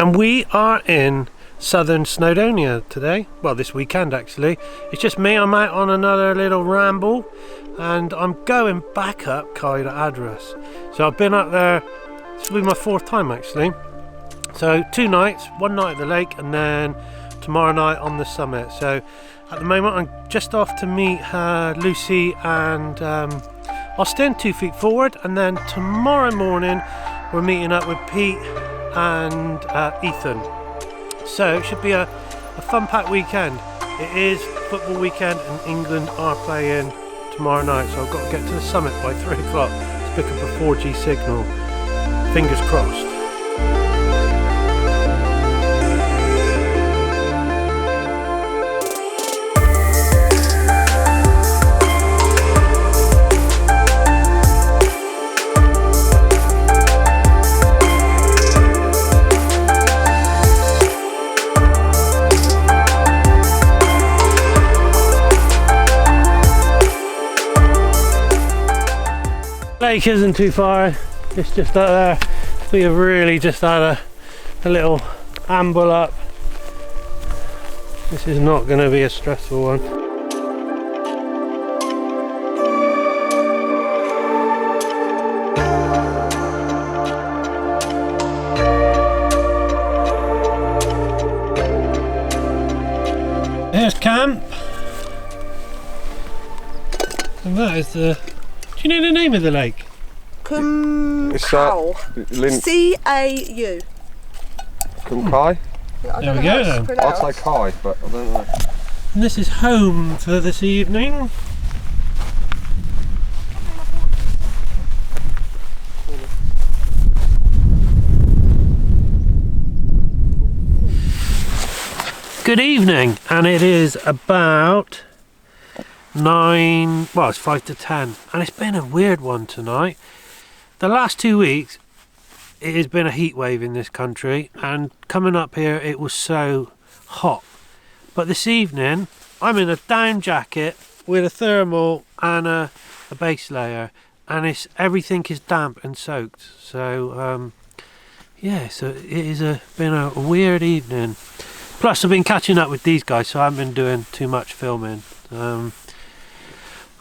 And we are in southern Snowdonia today. Well, this weekend actually. It's just me. I'm out on another little ramble and I'm going back up Cadair Idris. So I've been up there, this will be my 4th time actually. So 2 nights, 1 night at the lake and then tomorrow night on the summit. So at the moment I'm just off to meet Lucy and Austin, 2 feet forward, and then tomorrow morning we're meeting up with Pete and Ethan. So it should be a fun-packed weekend. It is football weekend and England are playing tomorrow night, so I've got to get to the summit by 3 o'clock to pick up a 4G signal. Fingers crossed. Lake isn't too far, it's just out there. We have really just had a little amble up. This is not going to be a stressful one. Here's camp, and that is the... Do you know the name of the lake? C-A-U. Kumkai? There we go then. I'd say Kai, but I don't know. And this is home for this evening. Good evening, and it is about 9, well it's 5 to 10, and it's been a weird one tonight. The last 2 weeks it has been a heat wave in this country, and coming up here it was so hot, but this evening I'm in a down jacket with a thermal and a base layer, and everything is damp and soaked, so yeah, so it has been a weird evening. Plus I've been catching up with these guys, so I haven't been doing too much filming.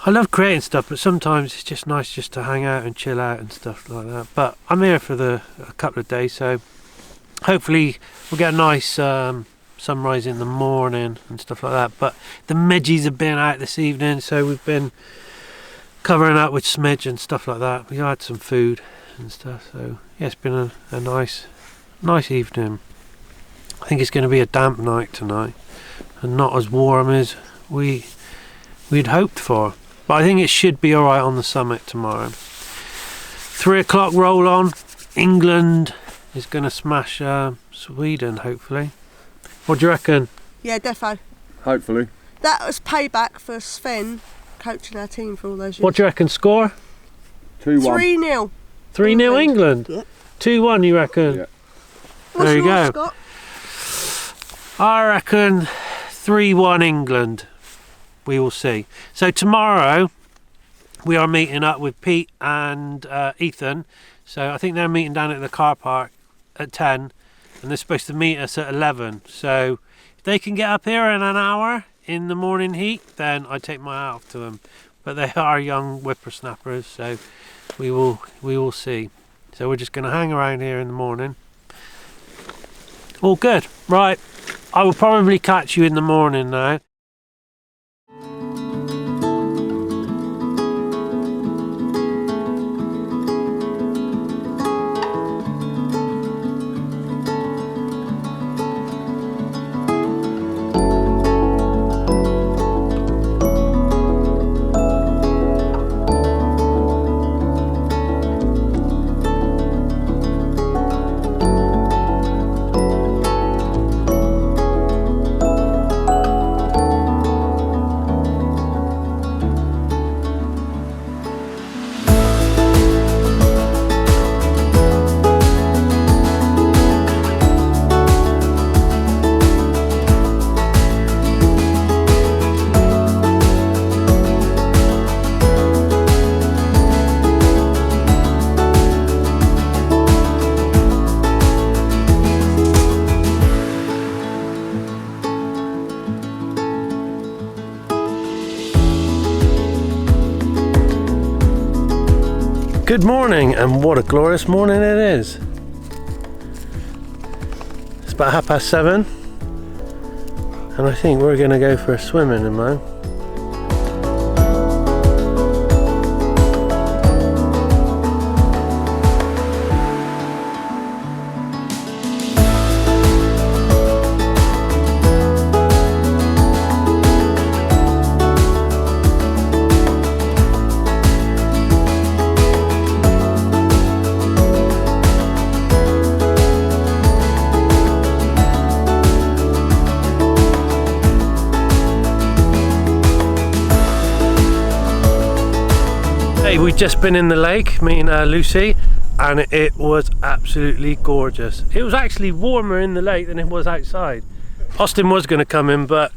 I love creating stuff, but sometimes it's just nice just to hang out and chill out and stuff like that. But I'm here for a couple of days, so hopefully we'll get a nice sunrise in the morning and stuff like that. But the midges have been out this evening, so we've been covering up with smidge and stuff like that. We had some food and stuff, so yeah, it's been a nice evening. I think it's going to be a damp night tonight and not as warm as we'd hoped for. But I think it should be alright on the summit tomorrow. 3 o'clock roll on. England is going to smash Sweden, hopefully. What do you reckon? Yeah, defo. Hopefully. That was payback for Sven coaching our team for all those years. What do you reckon? Score? 2-1. 3-0. 3-0 England? Yeah. 2-1 you reckon? Yeah. There you go. Scott? I reckon 3-1 England. We will see. So tomorrow we are meeting up with Pete and Ethan. So I think they're meeting down at the car park at 10 and they're supposed to meet us at 11. So if they can get up here in an hour in the morning heat, then I take my hat off to them. But they are young whippersnappers, so we will see. So we're just going to hang around here in the morning. All good. Right, I will probably catch you in the morning now. Good morning, and what a glorious morning it is. It's about 7:30, and I think we're going to go for a swim in a moment. We've just been in the lake, me and Lucy, and it was absolutely gorgeous. It was actually warmer in the lake than it was outside. Austin was going to come in, but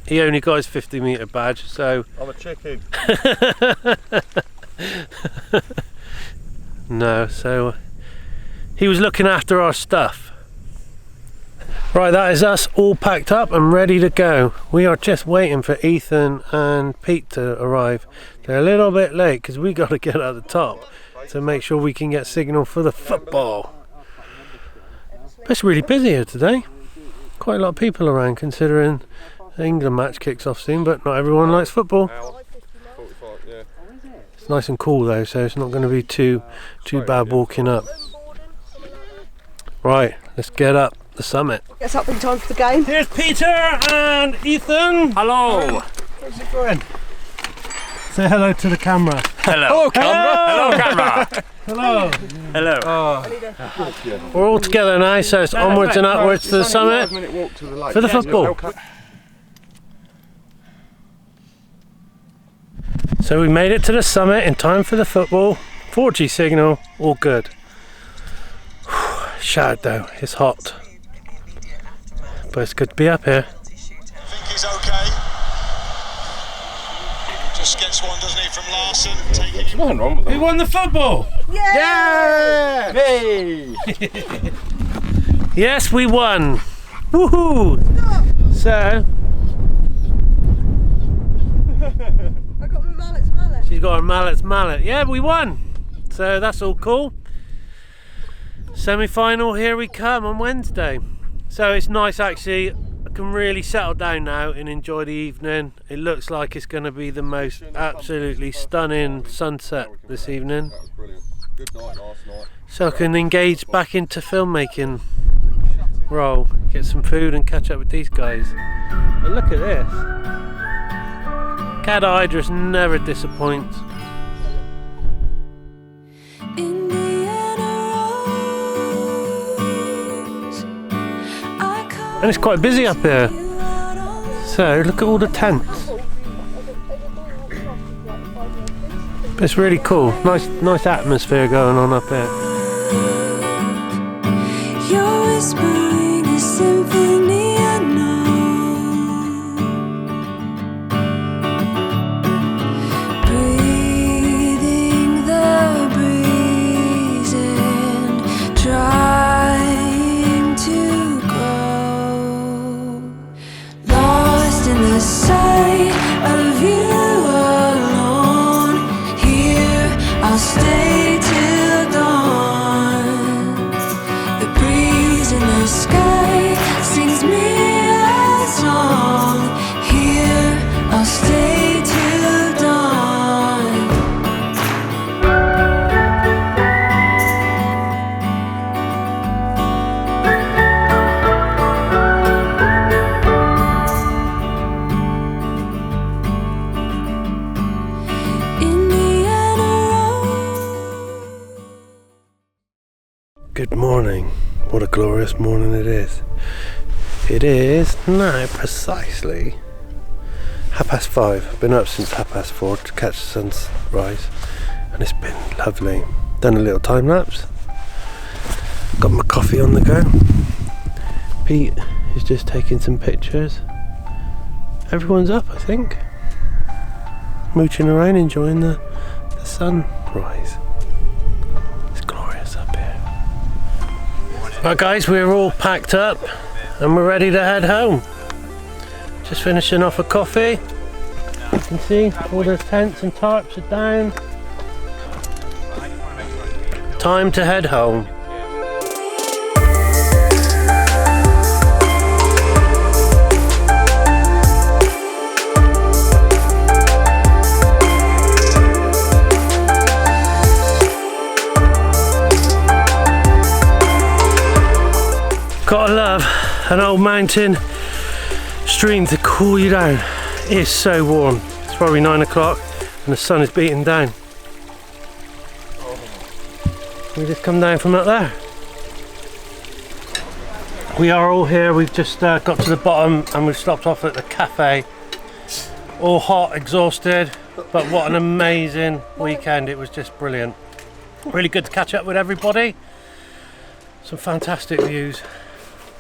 he only got his 50-metre badge, so... I'm a chicken. No, so he was looking after our stuff. Right, that is us all packed up and ready to go. We are just waiting for Ethan and Pete to arrive. They're a little bit late because we got to get at the top to make sure we can get signal for the football. But it's really busy here today. Quite a lot of people around considering the England match kicks off soon, but not everyone likes football. It's nice and cool though, so it's not going to be too bad walking up. Right, let's get up the summit. Gets up in time for the game. Here's Peter and Ethan. Hello. How's it going? Say hello to the camera. Hello, camera. Hello, camera. Hello. Hello. We're all together now, so it's onwards and upwards to the summit for the football. So we made it to the summit in time for the football. 4G signal, all good. Showered though, it's hot. But it's good to be up here. I think he's okay. Just gets one, doesn't he, from Larson? There's nothing wrong with that. We won the football! Yeah! Hey! Yes, we won! Woohoo! So... I got my mallet. She's got her mallet. Yeah, we won! So that's all cool. Semi-final, here we come on Wednesday. So it's nice actually, I can really settle down now and enjoy the evening. It looks like it's going to be the most absolutely stunning sunset this evening. That was brilliant. Good night last night. So I can engage back into filmmaking role, get some food and catch up with these guys. But look at this. Cadair Idris never disappoints. And it's quite busy up here. So look at all the tents. It's really cool. Nice atmosphere going on up here. You're whispering a symphony unknown, breathing the breeze and trying to grow, lost in the sight of you alone. Here I'll stay till dawn. The breeze in the sky sings me a song. Here I'll stay till dawn. Indiana Road. Good morning. What a glorious morning it is. It is now precisely 5:30. I've been up since 4:30 to catch the sunrise, and it's been lovely. Done a little time lapse. Got my coffee on the go. Pete is just taking some pictures. Everyone's up, I think. Mooching around, enjoying the sunrise. It's glorious up here. Right guys, we're all packed up and we're ready to head home. Just finishing off a coffee. You can see all the tents and tarps are down. time to head home. Gotta love an old mountain stream to cool you down. It is so warm. It's probably 9 o'clock and the sun is beating down. We just come down from up there. We are all here. We've just got to the bottom and we've stopped off at the cafe. All hot, exhausted, but what an amazing weekend. It was just brilliant. Really good to catch up with everybody. Some fantastic views.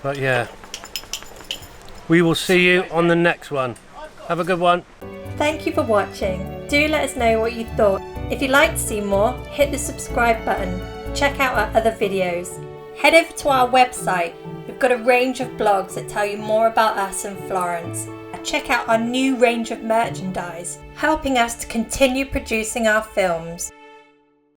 But yeah, we will see you on the next one. Have a good one. Thank you for watching. Do let us know what you thought. If you'd like to see more, hit the subscribe button. Check out our other videos. Head over to our website. We've got a range of blogs that tell you more about us in Florence. Check out our new range of merchandise, helping us to continue producing our films.